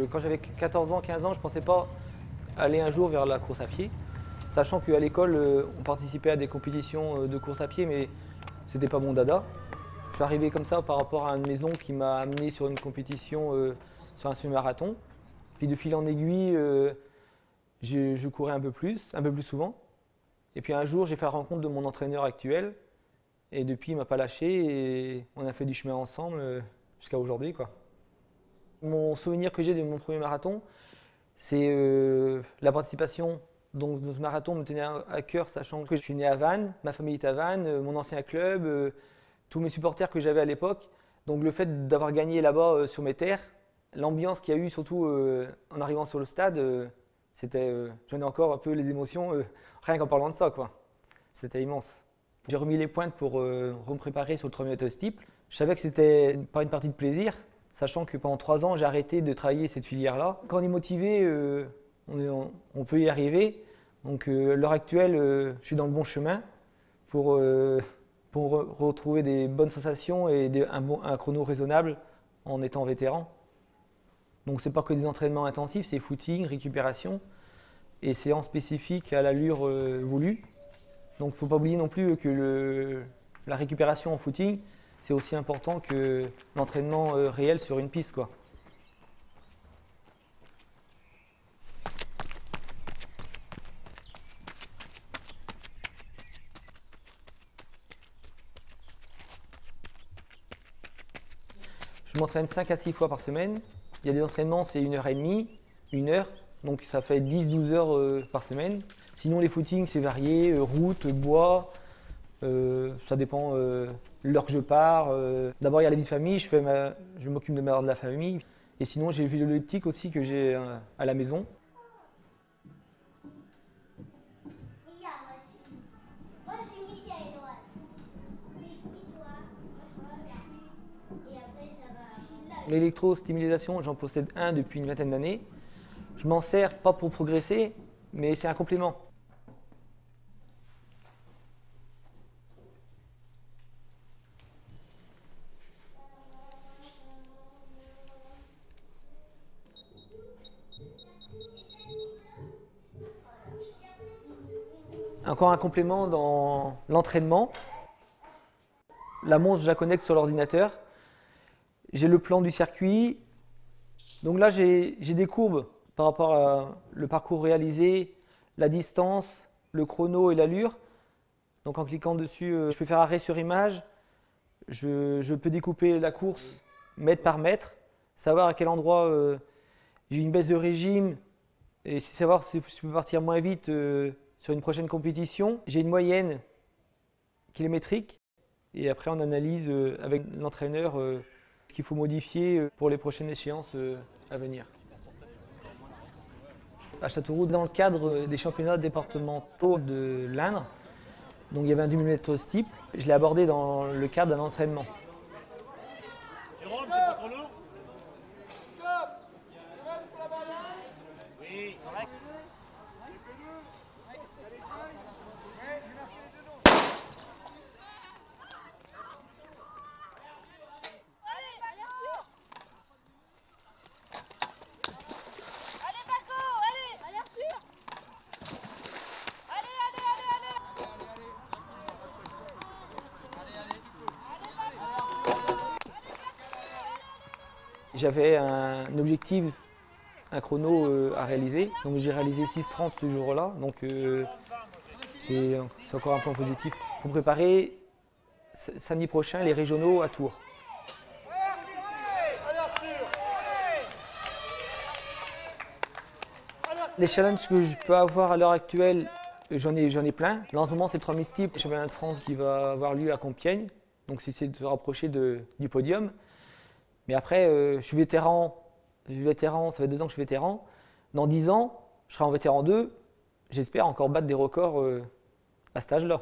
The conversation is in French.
Quand j'avais 14 ans, 15 ans, je ne pensais pas aller un jour vers la course à pied. Sachant qu'à l'école, on participait à des compétitions de course à pied, mais ce n'était pas mon dada. Je suis arrivé comme ça par rapport à une maison qui m'a amené sur une compétition sur un semi-marathon. Puis de fil en aiguille, je courais un peu plus souvent. Et puis un jour, j'ai fait la rencontre de mon entraîneur actuel. Et depuis, il ne m'a pas lâché et on a fait du chemin ensemble jusqu'à aujourd'hui, quoi. Mon souvenir que j'ai de mon premier marathon, c'est la participation. Donc, ce marathon me tenait à cœur, sachant que je suis né à Vannes, ma famille est à Vannes, mon ancien club, tous mes supporters que j'avais à l'époque. Donc, le fait d'avoir gagné là-bas sur mes terres, l'ambiance qu'il y a eu, surtout en arrivant sur le stade, j'en ai encore un peu les émotions, rien qu'en parlant de ça, quoi. C'était immense. J'ai remis les pointes pour me préparer sur le 3 minutes steeple. Je savais que c'était pas une partie de plaisir, sachant que pendant 3 ans, j'ai arrêté de travailler cette filière-là. Quand on est motivé, on peut y arriver. Donc à l'heure actuelle, je suis dans le bon chemin pour retrouver des bonnes sensations et un chrono raisonnable en étant vétéran. Donc c'est pas que des entraînements intensifs, c'est footing, récupération et séances spécifiques à l'allure voulue. Donc il ne faut pas oublier non plus que la récupération en footing, c'est aussi important que l'entraînement réel sur une piste, quoi. Je m'entraîne 5 à 6 fois par semaine. Il y a des entraînements, c'est 1h30, 1 heure, donc ça fait 10-12 heures par semaine. Sinon, les footings, c'est varié, route, bois, ça dépend l'heure que je pars. D'abord, il y a la vie de famille, je m'occupe de la famille. Et sinon, j'ai le vélo elliptique aussi que j'ai à la maison. L'électrostimulation, j'en possède un depuis une vingtaine d'années. Je m'en sers pas pour progresser, mais c'est un complément. Encore un complément dans l'entraînement. La montre, je la connecte sur l'ordinateur. J'ai le plan du circuit. Donc là, j'ai des courbes par rapport à le parcours réalisé, la distance, le chrono et l'allure. Donc en cliquant dessus, je peux faire arrêt sur image. Je peux découper la course mètre par mètre, savoir à quel endroit j'ai une baisse de régime et savoir si je peux partir moins vite sur une prochaine compétition. J'ai une moyenne kilométrique et après on analyse avec l'entraîneur ce qu'il faut modifier pour les prochaines échéances à venir. À Châteauroux, dans le cadre des championnats départementaux de l'Indre, donc il y avait un 10 mm steeple, je l'ai abordé dans le cadre d'un entraînement. Jérôme, c'est pas trop lourd? Oui, correct. J'avais un objectif, un chrono à réaliser, donc j'ai réalisé 6:30 ce jour-là, donc c'est encore un point positif. Pour préparer samedi prochain les régionaux à Tours. Les challenges que je peux avoir à l'heure actuelle, j'en ai plein. Là en ce moment c'est le 3000 steeple, le championnat de France qui va avoir lieu à Compiègne, donc c'est de se rapprocher du podium. Mais après, je suis vétéran, ça fait 2 ans que je suis vétéran. Dans 10 ans, je serai en vétéran 2, j'espère encore battre des records à cet âge-là.